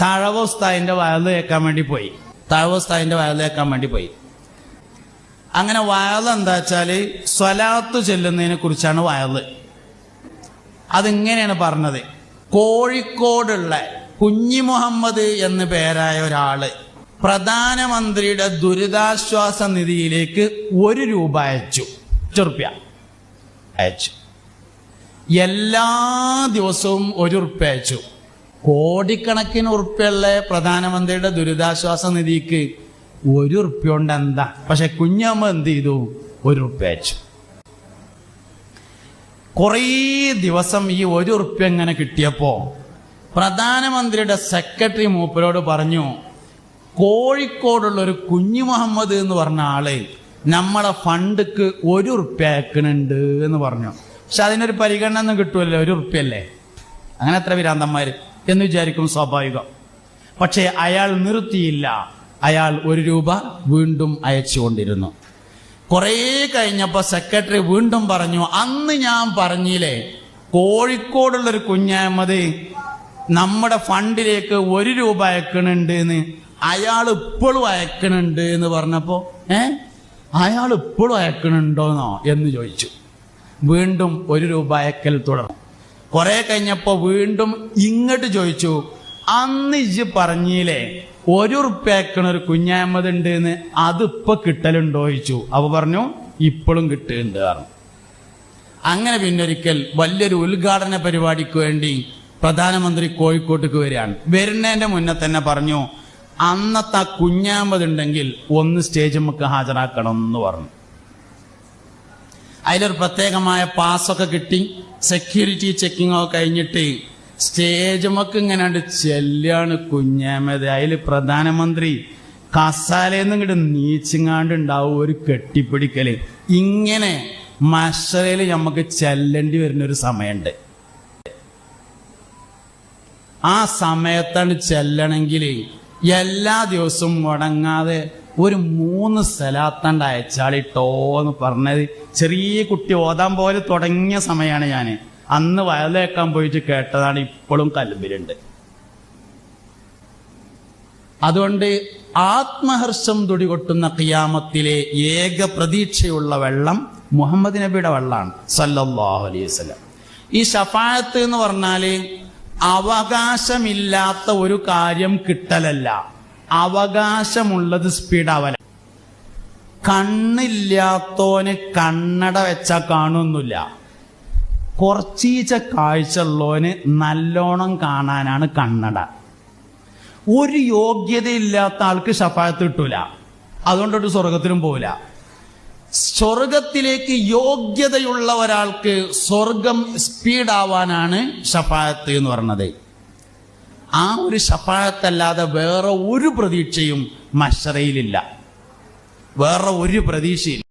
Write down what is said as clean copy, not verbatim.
തഴവ ഉസ്താദിന്റെ വയല് കേൾക്കാൻ വേണ്ടി പോയി. അങ്ങനെ വയല് എന്താ വെച്ചാല് സ്വലാത്ത് ചൊല്ലുന്നതിനെ കുറിച്ചാണ് വയല്. അതിങ്ങനെയാണ് പറഞ്ഞത്. കോഴിക്കോടുള്ള കുഞ്ഞി മുഹമ്മദ് എന്ന് പേരായ ഒരാള് പ്രധാനമന്ത്രിയുടെ ദുരിതാശ്വാസ നിധിയിലേക്ക് 1 രൂപ അയച്ചു. എല്ലാ ദിവസവും 1 ഉറുപ്പ്യ അയച്ചു. കോടിക്കണക്കിന് ഉറുപ്പ്യുള്ള പ്രധാനമന്ത്രിയുടെ ദുരിതാശ്വാസ നിധിക്ക് 1 ഉറുപ്പ്യ കൊണ്ട് എന്താ? പക്ഷെ കുഞ്ഞമ്മ എന്ത് ചെയ്തു? 1 ഉറുപ്പ്യ അയച്ചു. കുറേ ദിവസം ഈ 1 ഉറുപ്പ്യ ഇങ്ങനെ കിട്ടിയപ്പോ പ്രധാനമന്ത്രിയുടെ സെക്രട്ടറി മൂപ്പരോട് പറഞ്ഞു, കോഴിക്കോടുള്ള ഒരു കുഞ്ഞു മുഹമ്മദ് എന്ന് പറഞ്ഞ ആള് നമ്മളെ ഫണ്ടിക്ക് 1 ഉറുപ്പ്യ അയക്കണുണ്ട് എന്ന് പറഞ്ഞു. പക്ഷെ അതിനൊരു പരിഗണന ഒന്നും കിട്ടുമല്ലോ, 1 ഉറുപ്പ്യല്ലേ, അങ്ങനെ എത്ര വിരാന്തന്മാര് എന്ന് വിചാരിക്കും സ്വാഭാവികം. പക്ഷെ അയാൾ നിർത്തിയില്ല. അയാൾ 1 രൂപ വീണ്ടും അയച്ചുകൊണ്ടിരുന്നു. കുറേ കഴിഞ്ഞപ്പോ സെക്രട്ടറി വീണ്ടും പറഞ്ഞു, അന്ന് ഞാൻ പറഞ്ഞില്ലേ കോഴിക്കോടുള്ളൊരു കുഞ്ഞഹമ്മദ് നമ്മുടെ ഫണ്ടിലേക്ക് 1 രൂപ അയക്കണുണ്ട് എന്ന്, അയാൾ ഇപ്പോഴും അയക്കണുണ്ട് എന്ന് പറഞ്ഞപ്പോ അയാൾ ഇപ്പോഴും അയക്കണുണ്ടോന്നോ എന്ന് ചോദിച്ചു. വീണ്ടും 1 രൂപ അയക്കൽ തുടർന്നു. കുറെ കഴിഞ്ഞപ്പോ വീണ്ടും ഇങ്ങോട്ട് ചോദിച്ചു, അന്ന് ഇജ്ജ് പറഞ്ഞില്ലേ 1 ഉറുപ്പ്യ അയക്കണ ഒരു കുഞ്ഞഹമ്മദ് ഉണ്ട് എന്ന്, അതിപ്പോ കിട്ടലുണ്ടോ ചോദിച്ചു. അവ പറഞ്ഞു ഇപ്പോഴും കിട്ടുന്നുണ്ട് പറഞ്ഞു. അങ്ങനെ പിന്നൊരിക്കൽ വലിയൊരു ഉദ്ഘാടന പരിപാടിക്ക് വേണ്ടി പ്രധാനമന്ത്രി കോഴിക്കോട്ടേക്ക് വരികയാണ്. വരുന്നതിന്റെ മുന്നേ തന്നെ പറഞ്ഞു, അന്നത്തെ ആ കുഞ്ഞഹമ്മദ് ഉണ്ടെങ്കിൽ ഒന്ന് സ്റ്റേജ് നമുക്ക് ഹാജരാക്കണം എന്ന് പറഞ്ഞു. അതിലൊരു പ്രത്യേകമായ പാസ്സൊക്കെ കിട്ടി. സെക്യൂരിറ്റി ചെക്കിംഗ് ഒക്കെ കഴിഞ്ഞിട്ട് സ്റ്റേജുമൊക്കെ ഇങ്ങനെ ചെല്ലാണ് കുഞ്ഞഹമ്മദ്. അതിൽ പ്രധാനമന്ത്രി കസാലയെന്നും ഇങ്ങോട്ട് നീച്ചിങ്ങാണ്ടുണ്ടാവും ഒരു കെട്ടിപ്പിടിക്കല്. ഇങ്ങനെ മഷറയിൽ നമുക്ക് ചെല്ലേണ്ടി വരുന്നൊരു സമയമുണ്ട്. ആ സമയത്താണ് ചെല്ലണമെങ്കിൽ എല്ലാ ദിവസവും മുടങ്ങാതെ ഒരു 3 സലാത്തണ്ട് അയച്ചാളിട്ടോ എന്ന് പറഞ്ഞത് ചെറിയ കുട്ടി ഓതാൻ പോലെ തുടങ്ങിയ സമയമാണ്. ഞാൻ അന്ന് വയലേക്കാൻ പോയിട്ട് കേട്ടതാണ്, ഇപ്പോഴും കൽബിലുണ്ട്. അതുകൊണ്ട് ആത്മഹർഷം തുടികൊട്ടുന്ന ഖിയാമത്തിലെ ഏക പ്രതീക്ഷയുള്ള വെള്ളം മുഹമ്മദ് നബിയുടെ വെള്ളമാണ് സല്ലല്ലാഹു അലൈഹി വസല്ലം. ഈ ശഫാഅത്ത് എന്ന് പറഞ്ഞാല് അവകാശമില്ലാത്ത ഒരു കാര്യം കിട്ടലല്ല, അവകാശമുള്ളത് സ്പീഡാവല. കണ്ണില്ലാത്തോന് കണ്ണട വെച്ചാൽ കാണുന്നില്ല. കുറച്ചീച്ച കാഴ്ചയുള്ളവന് നല്ലോണം കാണാനാണ് കണ്ണട. ഒരു യോഗ്യതയില്ലാത്ത ആൾക്ക് ശഫാഅത്ത് കിട്ടൂല, അതുകൊണ്ടൊരു സ്വർഗത്തിലും പോവില്ല. സ്വർഗത്തിലേക്ക് യോഗ്യതയുള്ള ഒരാൾക്ക് സ്വർഗം സ്പീഡാവാനാണ് ശഫാഅത്ത് എന്ന് പറഞ്ഞത്. ആ ഒരു ശഫാഅത്തല്ലാതെ വേറെ ഒരു പ്രതീക്ഷയും മശ്റയിലില്ല, വേറെ ഒരു പ്രതീക്ഷയില്ല.